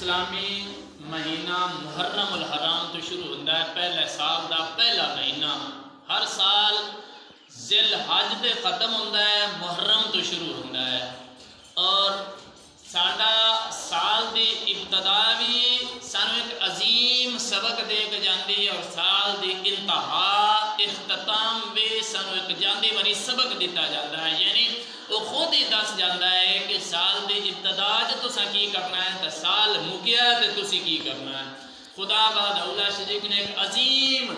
اسلامی مہینہ محرم الحرام تو شروع ہوتا ہے، پہلے سال دا پہلا مہینہ ہر سال ذی الحج تے ختم ہوتا ہے، محرم تو شروع ہوتا ہے۔ اور ساڈا سال دی ابتدا بھی سانو ایک عظیم سبق دے کے جاندی، اور سال دی انتہا اختتام بھی سانو ایک جاندی بری سبق دیتا جاتا ہے، یعنی وہ خود ہی دس جاتا ہے کہ سال دی ابتدا تساں کی کرنا ہے تو سال مکیا تے تسی کی کرنا ہے۔ خدا بعد اولا شریف نے ایک عظیم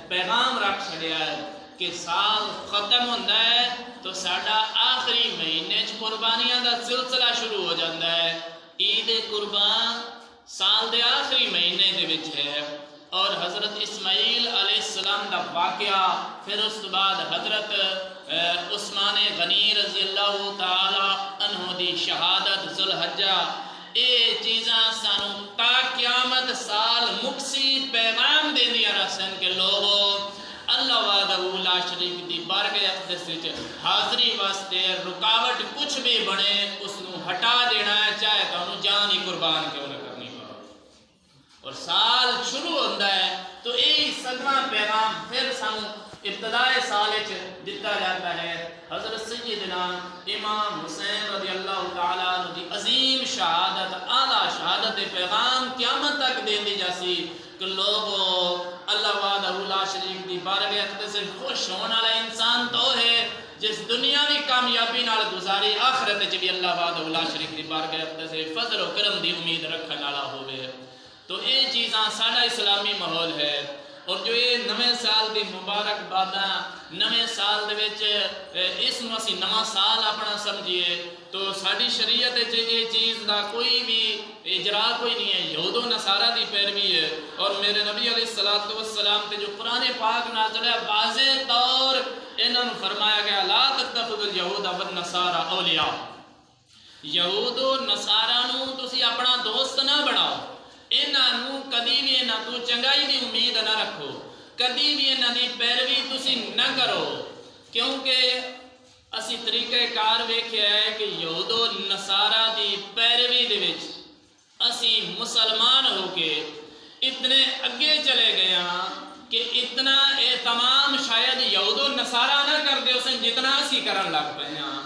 پیغام رکھ چھڑیا ہے کہ سال ختم ہوتا ہے تو ساڈا آخری مہینے قربانیاں دا سلسلہ شروع ہو جاتا ہے۔ عید قربان سال دے آخری مہینے دے وچ ہے، اور حضرت اسماعیل علیہ السلام دا واقعہ، پھر اس بعد حضرت عثمان غنی رضی اللہ تعالی عنہ دی شہادت ذوالحجہ، اے چیزاں سانو تا قیامت سال مکسی پیغام دیندیاں رسن کہ لوگو اللہ وحدہ لا شریک دی بارگاہ اقدس وچ حاضری واسطے رکاوٹ کچھ بھی بنے اس نو ہٹا دینا ہے، چاہے تانوں جان ہی قربان کیوں نہ کرنی پڑے۔ اور سال شروع ہوتا ہے تو یہی سدواں پیغام پھر سانو ابتدائے سال دیتا جاتا ہے۔ حضرت سیدنا امام حسین رضی اللہ تعالیٰ عنہ دی عظیم شہادت، اعلیٰ شہادت پیغام قیامت تک دیندی جاسی کہ لوگو اللہ وحدہ لا شریک دی بارگاہ اقدس سے خوش ہونے والا انسان تو ہے جس دنیاوی کامیابی نال گزاری آخرت وچ بھی اللہ وحدہ لا شریک دی بارگاہ اقدس سے فضل و کرم دی امید رکھن والا ہوے۔ تو یہ چیزاں ساڈا اسلامی ماحول ہے، اور جو یہ نویں سال دی مبارک باداں نویں سال دے وچ اس نو اسی نواں سال اپنا سمجھیے تو ساری شریعت وچ یہ چیز دا کوئی بھی اجرا کوئی نہیں ہے، یہود و نصارہ دی پیروی ہے۔ اور میرے نبی علیہ الصلوۃ والسلام تے جو قرآن پاک نازل ہے واضح طور انہاں نوں فرمایا گیا لا تتخذوا اليهود والنصارى اولیاء، یہود و نصارہ نوں تسی اپنا دوست نہ بناؤ، انہاں نوں کدی بھی انہاں تو چنگائی دی امید نہ رکھو، کدی بھی انہاں دی پیروی تسی نہ کرو، کیونکہ اسی طریقہ کار ویکھیا ہے کہ یہود و نصارہ دی پیروی دے وچ اسی مسلمان ہو کے اتنے اگے چلے گئے ہاں کہ اتنا اہتمام شاید یہود و نصارہ نہ کر دے اسے جتنا اسی کرن لگ پے ہاں۔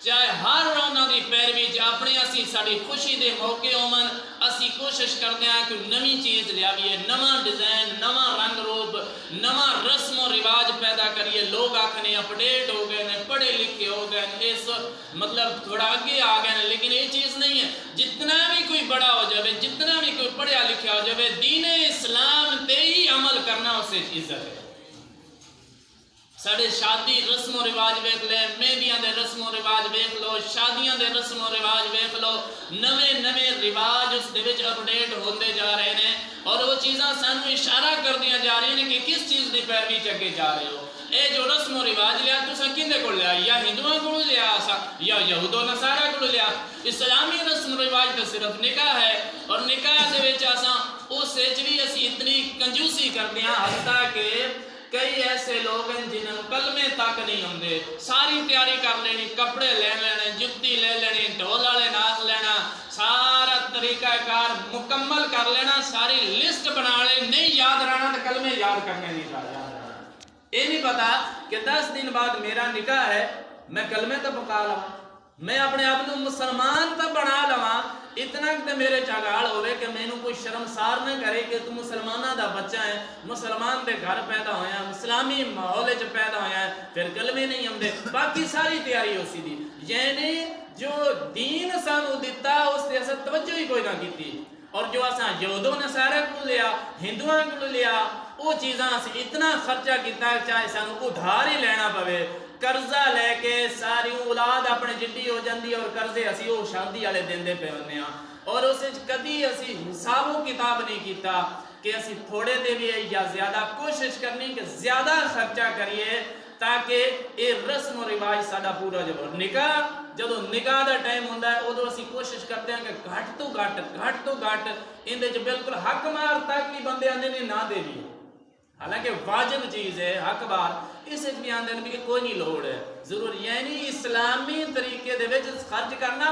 چاہے ہر انہاں دی پیروی اپنی اسی ساری خوشی دے موقع ہومن اسی کوشش کرتے ہیں کہ نویں چیز لیاویے، نواں ڈیزائن، نواں رنگ روپ، نواں رسم و رواج پیدا کریے۔ لوگ آکھنے اپڈیٹ ہو گئے نے، پڑھے لکھے ہو گئے نے، اس مطلب تھوڑا آگے آ گئے نے، لیکن یہ چیز نہیں ہے۔ جتنا بھی کوئی بڑا ہو جائے، جتنا بھی کوئی پڑھیا لکھیا ہو جائے، دین اسلام تے ہی عمل کرنا اسے عزت ہے۔ ساڑھے شادی رسم و رواج ویکھ لے، مہندیاں دے رسم و رواج ویکھ لو، شادیاں دے رسم و رواج ویکھ لو، نویں رواج اس دے وچ اپڈیٹ ہوندے جا رہے ہیں، اور وہ چیزاں سانو اشارہ کردیاں جا رہی ہیں کہ کس چیز دی پیروی چ اگے جا رہے ہو۔ اے جو رسم و رواج لیا تساں کیندے کول لیا؟ یا ہندوؤں کول لیا یا یہود و نصارہ کول لیا؟ اسلامی رسم و رواج تو صرف نکاح ہے، اور نکاح دے وچ اساں اس وچ بھی اسی اتنی کنجوسی کردے ہاں، حتیٰ کہ کئی ایسے لوگ ہیں جنہوں کلمے تک نہیں ہوندے، ساری تیاری کر لینی، کپڑے لے لینے، جتی لے لینی، ڈھول والے ناچ لینا، سارا طریقہ کار مکمل کر لینا، ساری لسٹ بنا لے، نہیں یاد رہنا تو کلمے یاد کرنے نہیں یاد رہنا۔ یہ نہیں پتا کہ 10 دن بعد میرا نکاح ہے، میں کلمے تو پکا لواں، میں اپنے آپ کو مسلمان تو بنا لواں، اتنا کہ میرے چاگاڑ ہوئے کہ میں کوئی شرمسار نہ کرے کہ تم مسلمانہ دا بچہ ہے، مسلمان دے گھر پیدا ہویا ہے، اسلامی ماحول وچ پیدا ہویا ہے، پھر کلمے نہیں ہم دے، باقی ساری تیاری ہو سی دی۔ یعنی جو دین سانو دیتا اس تے اسا توجہ ہی کوئی نہ کیتی، اور جو اسا یہود و نصارہ کو لیا، ہندوؤں کو لیا، وہ چیزاں اسی اتنا خرچہ کیتا چاہے سانو ادھار ہی لینا پوے، قرضہ لے کے ساری اولاد اپنے جڈی ہو جاندی، اور قرضے اسی وہ شادی والے دیندے پے ہوندے ہاں، اور اس کدی اسی حساب و کتاب نہیں کیتا کہ اسی تھوڑے دے بھی یا زیادہ کوشش کرنی کہ زیادہ خرچہ کریے تاکہ یہ رسم و رواج ساڈا پورا جو نکاح جدو نکاح دا ٹائم ہوندا ہے ادو اسی کوشش کرتے ہیں کہ گھٹ تو گھٹ اندے چ بالکل حق مار تک بھی بندے آندے نے نہ دے دی، حالانکہ واجب چیز ہے حق بار، اس بھی آندے نے بھی کوئی نہیں لوڑ ہے ضرور، یعنی اسلامی طریقے دے وچ خرچ کرنا